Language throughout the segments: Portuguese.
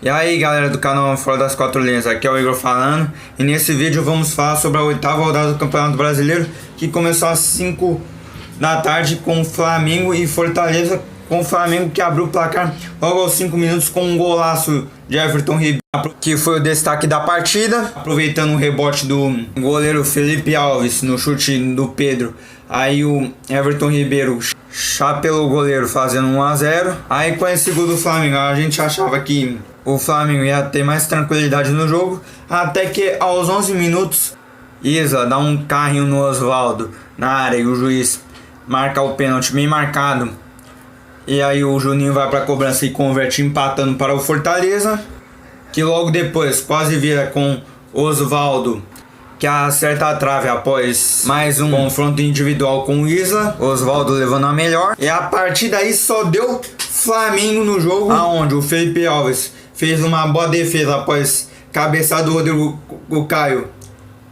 E aí galera do canal Fora das Quatro Linhas, aqui é o Igor falando. E nesse vídeo vamos falar sobre a oitava rodada do Campeonato Brasileiro, que começou às 5 da tarde com Flamengo e Fortaleza. Com o Flamengo que abriu o placar logo aos 5 minutos com um golaço de Everton Ribeiro, que foi o destaque da partida, aproveitando o rebote do goleiro Felipe Alves no chute do Pedro. Aí o Everton Ribeiro chapelou o goleiro fazendo 1 a 0. Aí com esse gol do Flamengo a gente achava que o Flamengo ia ter mais tranquilidade no jogo, até que aos 11 minutos Isla dá um carrinho no Osvaldo na área e o juiz marca o pênalti bem marcado. E aí o Juninho vai para a cobrança e converte, empatando para o Fortaleza, que logo depois quase vira com Osvaldo, que acerta a trave após mais um confronto individual com o Isla, Osvaldo levando a melhor. E a partir daí só deu Flamengo no jogo, aonde o Felipe Alves fez uma boa defesa após cabeçada do Rodrigo Caio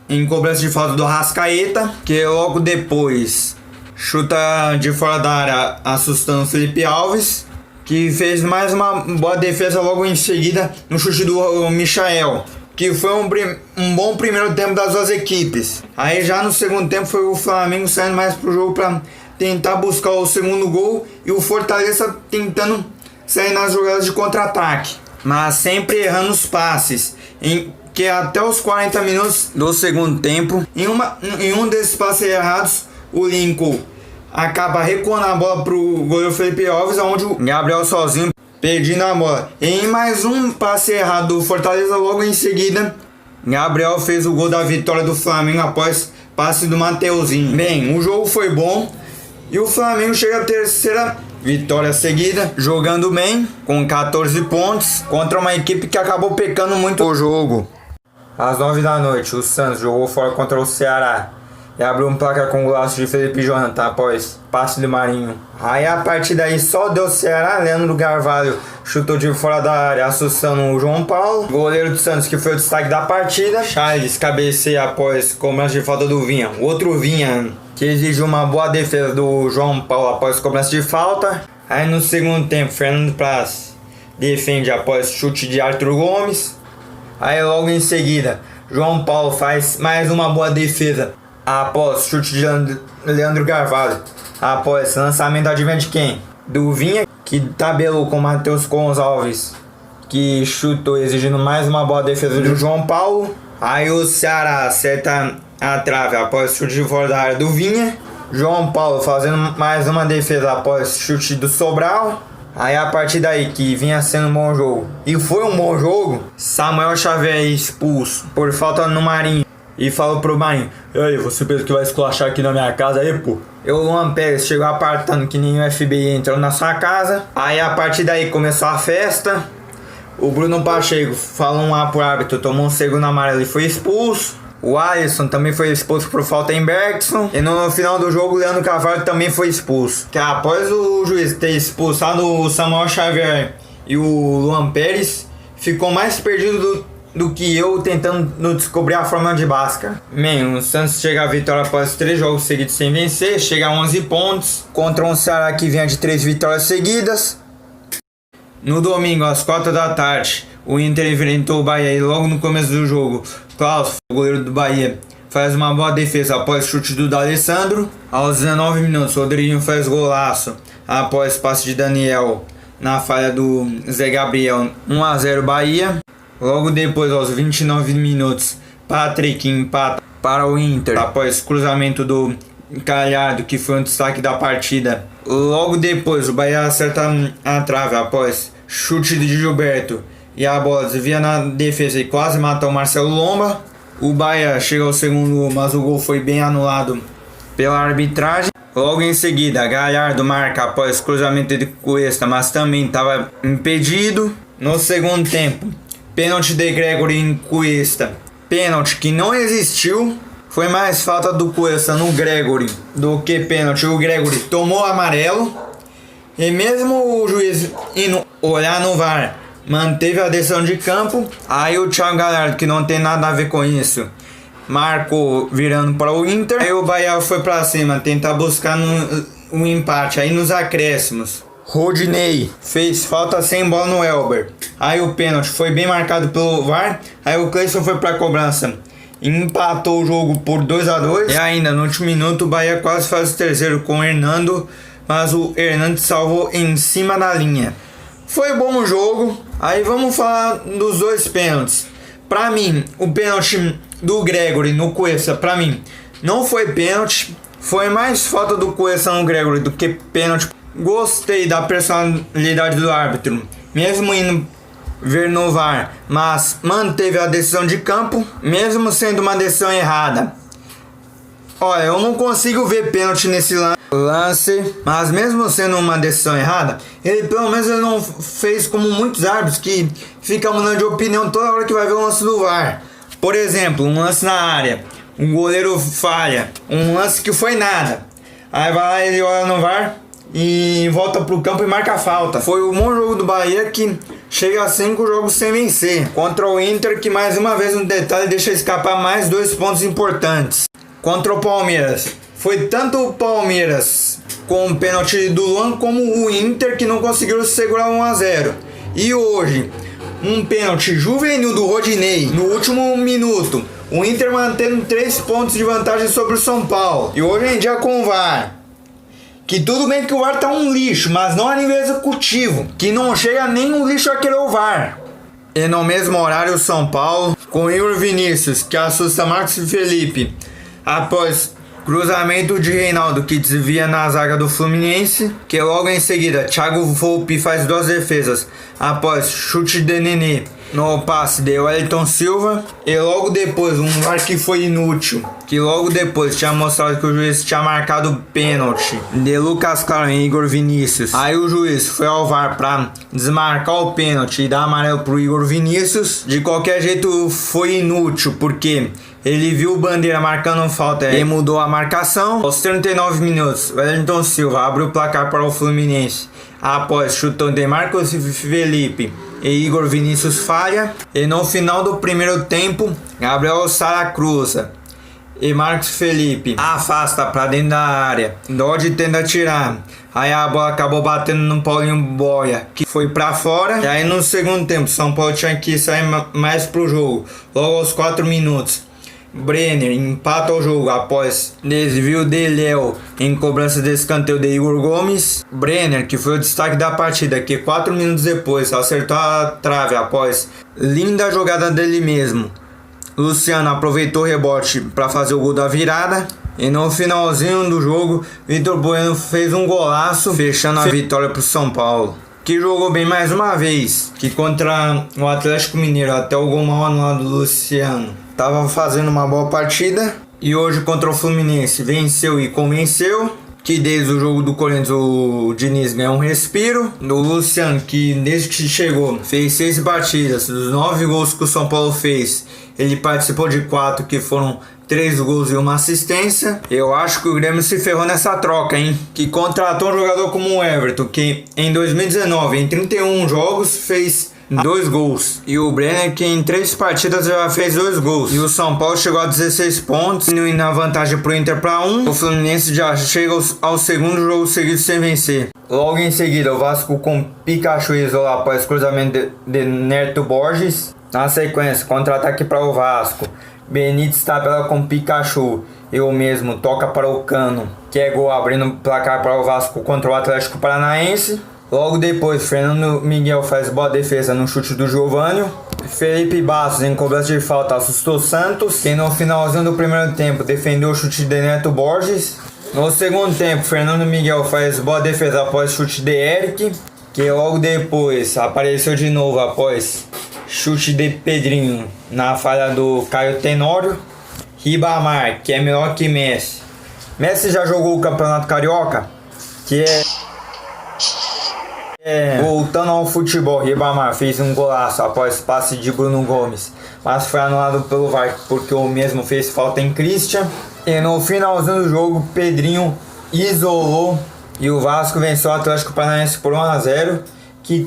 em cobrança de falta do Arrascaeta, que logo depois chuta de fora da área, assustando o Felipe Alves, que fez mais uma boa defesa logo em seguida no chute do Michael, que foi um bom primeiro tempo das duas equipes. Aí já no segundo tempo foi o Flamengo saindo mais pro jogo para tentar buscar o segundo gol, e o Fortaleza tentando sair nas jogadas de contra-ataque, mas sempre errando os passes, que até os 40 minutos do segundo tempo, em um desses passes errados, o Lincoln acaba recuando a bola pro goleiro Felipe Alves, onde o Gabriel sozinho perdendo a bola. Em mais um passe errado do Fortaleza, logo em seguida, Gabriel fez o gol da vitória do Flamengo após passe do Mateuzinho. Bem, o jogo foi bom e o Flamengo chega à terceira vitória seguida, jogando bem, com 14 pontos, contra uma equipe que acabou pecando muito o jogo. Às 9 da noite, o Santos jogou fora contra o Ceará e abriu um placar com o golaço de Felipe Jonathan após passe do Marinho. Aí a partir daí só deu Ceará. Leandro Carvalho chutou de fora da área, assustando o João Paulo, goleiro do Santos, que foi o destaque da partida. Charles cabeceia após cobrança de falta do Vinha. Outro Vinha, que exigiu uma boa defesa do João Paulo após cobrança de falta. Aí no segundo tempo, Fernando Praz defende após chute de Arthur Gomes. Aí logo em seguida, João Paulo faz mais uma boa defesa após chute de Leandro Carvalho, após lançamento, adivinha de quem? Do Vinha, que tabelou com Matheus Gonçalves, que chutou, exigindo mais uma boa defesa do João Paulo. Aí o Ceará acerta a trave após chute de fora da área do Vinha. João Paulo fazendo mais uma defesa após chute do Sobral. Aí a partir daí, que vinha sendo um bom jogo, e foi um bom jogo, Samuel Xavier expulso por falta no Marinho, e falou pro Marinho: "E aí, você pensa que vai esculachar aqui na minha casa aí, pô?" E o Luan Pérez chegou apartando que nem o FBI entrou na sua casa. Aí a partir daí começou a festa. O Bruno Pacheco falou um A pro árbitro, tomou um segundo amarelo e foi expulso. O Alisson também foi expulso por falta em Bergson. E no final do jogo, o Leandro Carvalho também foi expulso. Que após o juiz ter expulsado o Samuel Xavier e o Luan Pérez, ficou mais perdido do que eu tentando descobrir a fórmula de Bhaskara. Bem, o Santos chega à vitória após 3 jogos seguidos sem vencer, chega a 11 pontos, contra um Ceará que vinha de 3 vitórias seguidas. No domingo, às 4 da tarde, o Inter enfrentou o Bahia e logo no começo do jogo, Klaus, o goleiro do Bahia, faz uma boa defesa após chute do D'Alessandro. Aos 19 minutos, o Rodriguinho faz golaço após passe de Daniel na falha do Zé Gabriel. 1 a 0 Bahia. Logo depois, aos 29 minutos, Patrick empata para o Inter após cruzamento do Galhardo, que foi um destaque da partida. Logo depois, o Bahia acerta a trave após chute de Gilberto e a bola desvia na defesa e quase mata o Marcelo Lomba. O Bahia chega ao segundo gol, mas o gol foi bem anulado pela arbitragem. Logo em seguida, Galhardo marca após cruzamento de Cuesta, mas também estava impedido. No segundo tempo, pênalti de Gregory em Cuesta, pênalti que não existiu. Foi mais falta do Cuesta no Gregory do que pênalti. O Gregory tomou amarelo e mesmo o juiz indo olhar no VAR, manteve a decisão de campo. Aí o Thiago Galhardo, que não tem nada a ver com isso, marcou virando para o Inter. Aí o Bahia foi para cima tentar buscar um empate aí nos acréscimos. Rodinei fez falta sem bola no Elber. Aí o pênalti foi bem marcado pelo VAR. Aí o Cleison foi pra cobrança. Empatou o jogo por 2-2. E ainda no último minuto o Bahia quase faz o terceiro com o Hernando. Mas o Hernando salvou em cima da linha. Foi bom o jogo. Aí vamos falar dos dois pênaltis. Pra mim, o pênalti do Gregory no Cuesta, pra mim, não foi pênalti. Foi mais falta do Cuesta no Gregory do que pênalti. Gostei da personalidade do árbitro, mesmo indo ver no VAR, mas manteve a decisão de campo, mesmo sendo uma decisão errada. Olha, eu não consigo ver pênalti nesse lance, mas mesmo sendo uma decisão errada, ele pelo menos ele não fez como muitos árbitros que ficam mudando de opinião toda hora que vai ver o lance do VAR. Por exemplo, um lance na área, um goleiro falha, um lance que foi nada, aí vai lá, ele olha no VAR e volta pro campo e marca a falta. Foi um bom jogo do Bahia que chega a 5 jogos sem vencer, contra o Inter, que mais uma vez no detalhe deixa escapar mais 2 pontos importantes. Contra o Palmeiras, foi tanto o Palmeiras com o pênalti do Luan como o Inter que não conseguiram segurar 1-0. E hoje, um pênalti juvenil do Rodinei no último minuto, o Inter mantendo 3 pontos de vantagem sobre o São Paulo. E hoje em dia com o VAR, que tudo bem que o VAR tá um lixo, mas não a nível executivo, que não chega nem um lixo aquele o VAR. E no mesmo horário o São Paulo, com Igor Vinícius, que assusta Marcos Felipe, após cruzamento de Reinaldo, que desvia na zaga do Fluminense, que logo em seguida Thiago Volpi faz 2 defesas, após chute de Nenê no passe de Wellington Silva, e logo depois um VAR que foi inútil, que logo depois tinha mostrado que o juiz tinha marcado pênalti de Lucas Claro em Igor Vinícius. Aí o juiz foi ao VAR para desmarcar o pênalti e dar amarelo pro Igor Vinícius. De qualquer jeito foi inútil, porque ele viu o Bandeira marcando falta e mudou a marcação. Aos 39 minutos, Wellington Silva abre o placar para o Fluminense após chutão de Marcos Felipe e Igor Vinícius falha. E no final do primeiro tempo, Gabriel Sara cruza e Marcos Felipe afasta para dentro da área. Dodge tenta tirar, aí a bola acabou batendo no Paulinho Boia, que foi para fora. E aí no segundo tempo, São Paulo tinha que sair mais pro jogo. Logo aos 4 minutos, Brenner empata o jogo após desvio de Léo em cobrança de escanteio de Igor Gomes. Brenner, que foi o destaque da partida, que 4 minutos depois acertou a trave após linda jogada dele mesmo. Luciano aproveitou o rebote para fazer o gol da virada. E no finalzinho do jogo, Vitor Bueno fez um golaço, fechando a vitória para o São Paulo, que jogou bem mais uma vez, que contra o Atlético Mineiro, até o gol mal anulado do Luciano, estava fazendo uma boa partida. E hoje contra o Fluminense venceu e convenceu, que desde o jogo do Corinthians o Diniz ganhou um respiro. Do Luciano, que desde que chegou fez 6 batidas, dos 9 gols que o São Paulo fez, ele participou de 4, que foram 3 gols e 1 assistência. Eu acho que o Grêmio se ferrou nessa troca, hein? Que contratou um jogador como o Everton, que em 2019, em 31 jogos, fez 2 gols. E o Brenner, que em 3 partidas já fez 2 gols. E o São Paulo chegou a 16 pontos, indo na vantagem pro Inter para 1. O Fluminense já chega ao segundo jogo seguido sem vencer. Logo em seguida, o Vasco com Pikachu isolado após cruzamento de Neto Borges. Na sequência, contra-ataque para o Vasco. Benítez tabela com Pikachu. Eu mesmo toca para o Cano, que é gol, abrindo o placar para o Vasco contra o Atlético Paranaense. Logo depois, Fernando Miguel faz boa defesa no chute do Giovânio. Felipe Bastos, em cobrança de falta, assustou Santos, que no finalzinho do primeiro tempo defendeu o chute de Neto Borges. No segundo tempo, Fernando Miguel faz boa defesa após chute de Eric, que logo depois apareceu de novo após chute de Pedrinho na falha do Caio Tenório. Ribamar, que é melhor que Messi. Messi já jogou o Campeonato Carioca, que voltando ao futebol. Ribamar fez um golaço após passe de Bruno Gomes, mas foi anulado pelo VAR porque o mesmo fez falta em Christian. E no finalzinho do jogo, Pedrinho isolou e o Vasco venceu o Atlético Paranaense por 1-0, que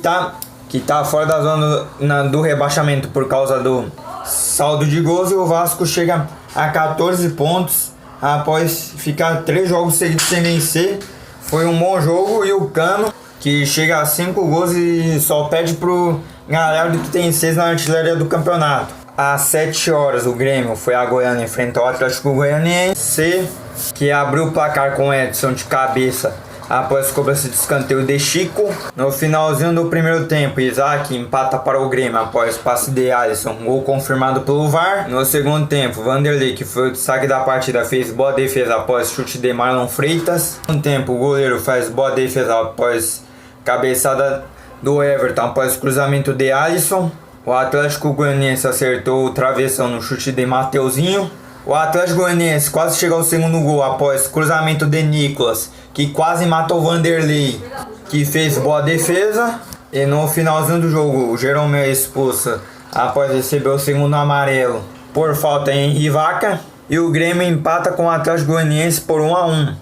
tá fora da zona do rebaixamento por causa do saldo de gols. E o Vasco chega a 14 pontos após ficar 3 jogos seguidos sem vencer. Foi um bom jogo e o Cano que chega a 5 gols e só perde pro Galhardo, que tem 6 na artilharia do campeonato. Às 7 horas o Grêmio foi a Goiânia enfrentar o Atlético Goianiense, que abriu o placar com Edson de cabeça após cobrança de escanteio de Chico. No finalzinho do primeiro tempo, Isaac empata para o Grêmio após passe de Alisson, gol confirmado pelo VAR. No segundo tempo, Vanderlei, que foi o destaque da partida, fez boa defesa após chute de Marlon Freitas. No tempo, o goleiro faz boa defesa após cabeçada do Everton após cruzamento de Alisson. O Atlético Goianiense acertou o travessão no chute de Mateuzinho. O Atlético Goianiense quase chegou ao segundo gol após cruzamento de Nicolas, que quase matou o Vanderlei, que fez boa defesa. E no finalzinho do jogo, o Jeromel é expulso após receber o segundo amarelo por falta em Rivaca. E o Grêmio empata com o Atlético Goianiense por 1-1.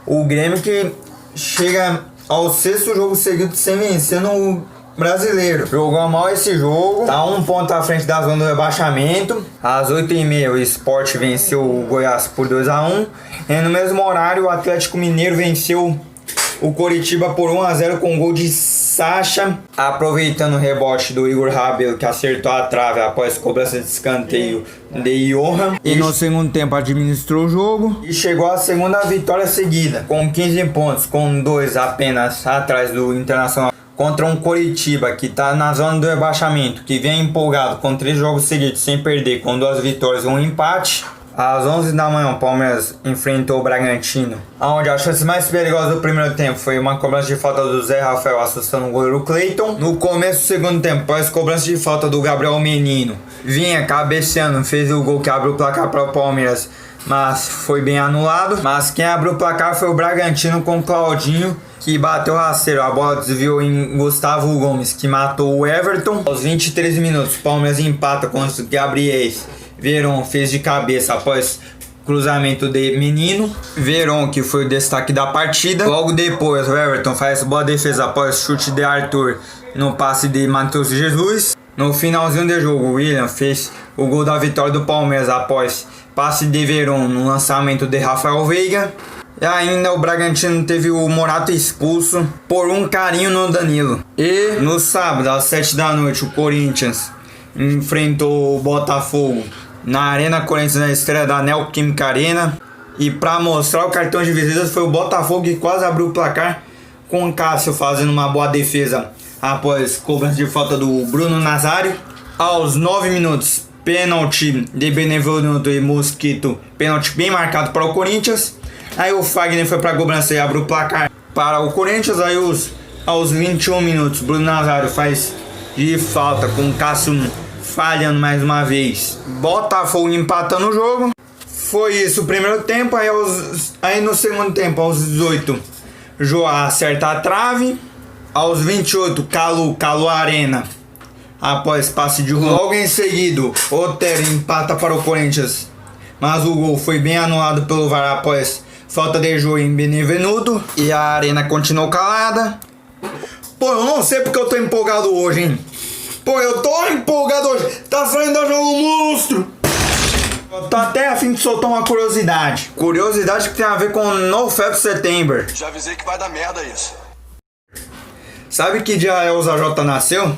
O Grêmio que chega ao 6º jogo seguido sem vencer no Brasileiro. Jogou mal esse jogo, tá 1 ponto à frente da zona do rebaixamento. Às 8h30 o Sport venceu o Goiás por 2-1. E no mesmo horário o Atlético Mineiro venceu o Coritiba por 1-0 com gol de Sacha, aproveitando o rebote do Igor Rabelo, que acertou a trave após cobrança de escanteio de Johan. E no segundo tempo administrou o jogo e chegou à segunda vitória seguida, com 15 pontos, com 2 apenas atrás do Internacional, contra um Coritiba que está na zona do rebaixamento, que vem empolgado com 3 jogos seguidos sem perder, com 2 vitórias e 1 empate. Às 11 da manhã o Palmeiras enfrentou o Bragantino, onde a chance mais perigosa do primeiro tempo foi uma cobrança de falta do Zé Rafael assustando o goleiro Cleiton. No começo do segundo tempo, após cobrança de falta do Gabriel Menino, vinha cabeceando, fez o gol que abriu o placar para o Palmeiras, mas foi bem anulado. Mas quem abriu o placar foi o Bragantino com o Claudinho, que bateu rasteiro. A bola desviou em Gustavo Gomes, que matou o Everton. Aos 23 minutos, o Palmeiras empata com o Gabriéis. Veron fez de cabeça após cruzamento de Menino. Veron, que foi o destaque da partida. Logo depois, o Everton faz boa defesa após chute de Arthur no passe de Matheus Jesus. No finalzinho do jogo, o William fez o gol da vitória do Palmeiras após passe de Veron no lançamento de Rafael Veiga. E ainda o Bragantino teve o Morato expulso por um carinho no Danilo. E no sábado, às 7 da noite, o Corinthians enfrentou o Botafogo na Arena Corinthians, na estreia da Neoquímica Arena. E para mostrar o cartão de visitas foi o Botafogo, que quase abriu o placar, com o Cássio fazendo uma boa defesa após cobrança de falta do Bruno Nazário. Aos 9 minutos, pênalti de Benevenuto e Mosquito, pênalti bem marcado para o Corinthians. Aí o Fagner foi para a cobrança e abriu o placar para o Corinthians. Aí aos 21 minutos, Bruno Nazário faz de falta, com o Cássio falhando mais uma vez. Botafogo empatando o jogo. Foi isso o primeiro tempo. Aí no segundo tempo, aos 18, Joá acerta a trave. Aos 28, Calu Arena após passe de Juan. Logo em seguida, Otero empata para o Corinthians, mas o gol foi bem anulado pelo VAR após falta de jogo em Benevenuto. E a Arena continuou calada. Pô, eu não sei porque eu tô empolgado hoje, hein? Pô, eu tô empolgado hoje. Tá saindo da jogo monstro. Eu tô até a fim de soltar uma curiosidade. Curiosidade que tem a ver com No Fap September. Já avisei que vai dar merda isso. Sabe que dia a Elza J nasceu?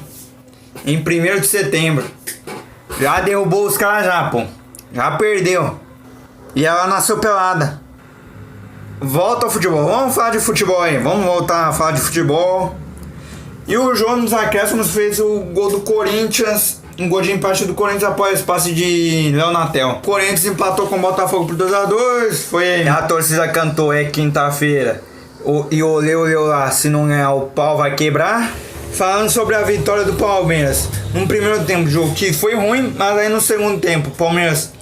Em 1º de setembro. Já derrubou os caras já, pô. Já perdeu. E ela nasceu pelada. Volta ao futebol. Vamos falar de futebol aí. Vamos voltar a falar de futebol. E o João nos acréscimos fez o gol do Corinthians. Um gol de empate do Corinthians após passe de Leonatel. O Corinthians empatou com o Botafogo por 2-2. Foi. A torcida cantou, é quinta-feira. E olhou lá, se não ganhar o pau vai quebrar. Falando sobre a vitória do Palmeiras. No primeiro tempo, jogo que foi ruim, mas aí no segundo tempo o Palmeiras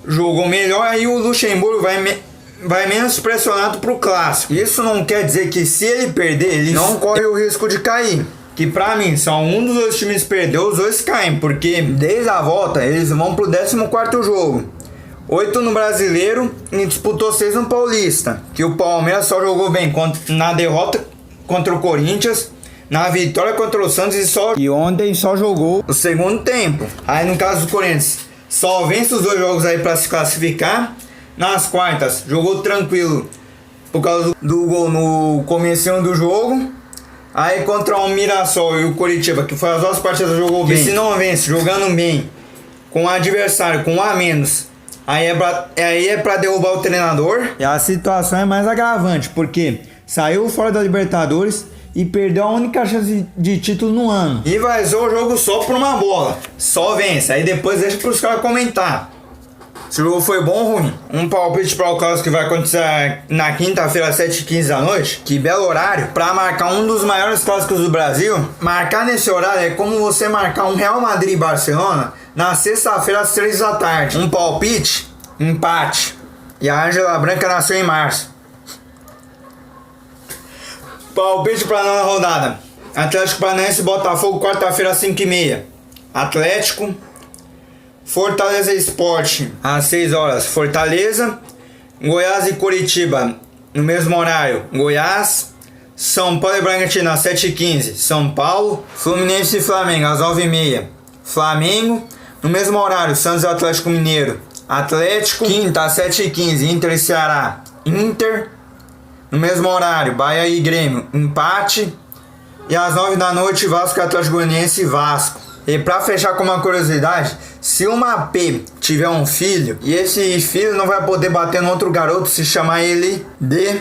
jogou melhor. Aí o Luxemburgo vai menos pressionado pro clássico. Isso não quer dizer que se ele perder, ele não corre o risco de cair. Que pra mim, só um dos dois times perdeu, os dois caem. Porque desde a volta, eles vão pro 14º jogo. 8 no Brasileiro e disputou 6 no Paulista. Que o Palmeiras só jogou bem na derrota contra o Corinthians, na vitória contra o Santos e ontem só jogou o segundo tempo. Aí no caso do Corinthians, só vence os 2 jogos aí pra se classificar. Nas quartas, jogou tranquilo por causa do gol no comecinho do jogo. Aí contra o Mirassol e o Coritiba, que foi as duas partidas que jogou bem. E se não vence, jogando bem, com o adversário, com um a menos, aí é pra derrubar o treinador. E a situação é mais agravante, porque saiu fora da Libertadores e perdeu a única chance de título no ano. E vazou o jogo só por uma bola. Só vence. Aí depois deixa pros caras comentar se o jogo foi bom ou ruim. Um palpite para o clássico que vai acontecer na quinta-feira, às 7h15 da noite. Que belo horário para marcar um dos maiores clássicos do Brasil. Marcar nesse horário é como você marcar um Real Madrid e Barcelona na sexta-feira, às 3 da tarde. Um palpite, empate. E a Ángela Branca nasceu em março. Palpite para a nona rodada. Atlético Paranaense e Botafogo, quarta-feira, às 5h30. Atlético. Fortaleza Sport, às 6 horas. Fortaleza. Goiás e Coritiba, no mesmo horário. Goiás. São Paulo e Bragantino, às 7h15. São Paulo. Fluminense e Flamengo, às 9h30. Flamengo. No mesmo horário. Santos e Atlético Mineiro. Atlético. Quinta, às 7h15. Inter e Ceará. Inter. No mesmo horário. Bahia e Grêmio. Empate. E às 9 da noite, Vasco e Atlético Goianiense e Vasco. E pra fechar com uma curiosidade, se uma P tiver um filho, e esse filho não vai poder bater no outro garoto se chamar ele de...